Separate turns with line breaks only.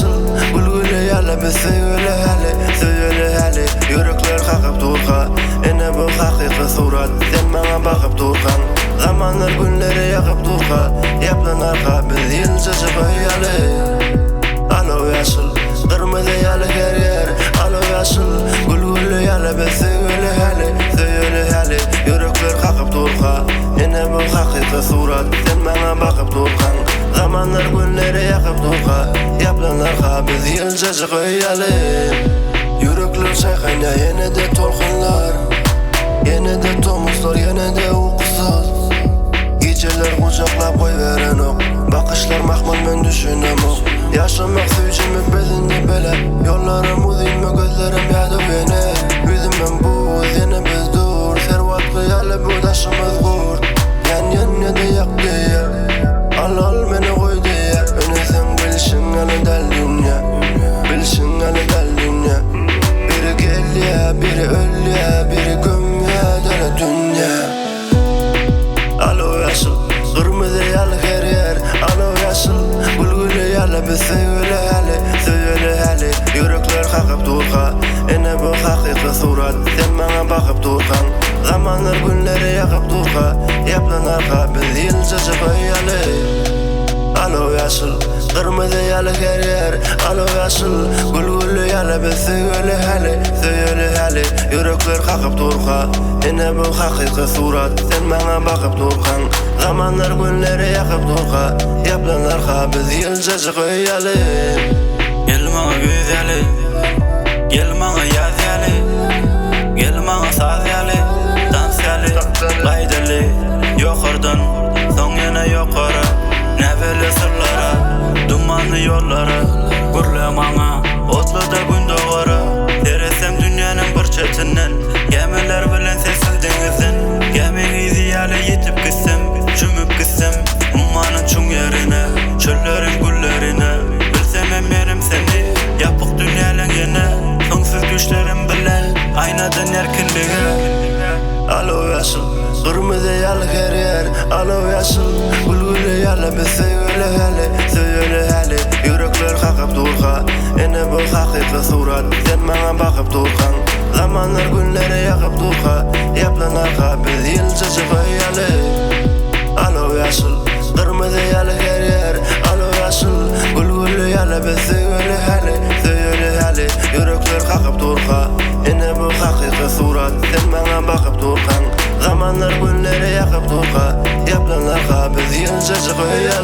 yaşıl Gülgüle yalı biz söyle hali Yürekler kakıp durga Ene bu hakiki surat Sen bana bakıp durgan Zamanlar günleri yakıp durga Yaplan arka biz yılcacı koyalı Alo yaşıl Kırmızı yalı her yer Alo yaşıl Gülgüle yalı biz söyle hali Yürekler kakıp durga Ene bu hakiki surat Sen bana bakıp durgan Zamanlar günleri yakıp durga Yaplan arka biz yılcacı koyalı Yürekler çaykanya yine de tolkunlar Yine de tomuzlar yine de uykusuz Geceler kucaklap koy veren ok Bakışlar mahmur men düşünem ok Yaşamak süyçümük bezinde bele Yollarım uzayma gözlerim yadı beni Yüzümün buz yine biz dur Servatlı yalı bu taşımız kur Yan de yak diye Al beni koy diye Öne sen bilşin alı del dünya Bilşin alı del dünya Biri gel ya biri öl ya Biri göm ya döne dünya Alo yaşıl Kırmızı yalı her yer Alo yaşıl Gülgüle yalı biz söyle hali Yürekler kakıp durga Ene bu hakiki surat Sen bana bakıp durgan Zamanlar günleri yakıp durga Yaplan arka biz yılcacı koyalı Alo yaşıl Kırmızı yalı her yer Alo yaşıl Gülgüle yalı biz söyle hali Yürekler kakıp durga Ene bu hakiki surat Sen bana bakıp durgan Zamanlar günleri yakıp durga Yaplan arka biz yılcacı koyalı
Gel bana güzeli Gel bana yaz yali Gel bana saz yali Dans yali Gaydeli Yukarıdan Son yana yukarı Nefeli sırlara Dumanlı yollara Gürle bana Otlu da gün doğarı Teresem dünyanın bir çetinden Gemiler bilen sessiz denizden Gemi ziyale yetip gitsem Cümüp gitsem Ummanın çun yerine Çöllerin güllerine Bilsem emmerim seni Yapık dünyanın yine Sonsuz güçlerim bilen Aynadan erkinliğe
Alo yaşıl Kırmızı yalı her yer Alo yaşıl Gülgüle yalı biz söyle hali Yürekler kakıp durga Ene bu hakiki surat Sen bana bakıp durgan Zamanlar günleri yakıp durga Yaplan arka biz yılcacı koyalı Alo yaşıl Kırmızı yalı her yer Alo yaşıl Gülgüle yalı biz söyle hali Yürekler kakıp durga Ene bu hakiki surat Sen bana bakıp durgan Zamanlar günleri yakıp durga Yaplan arka biz yılcacı koyalı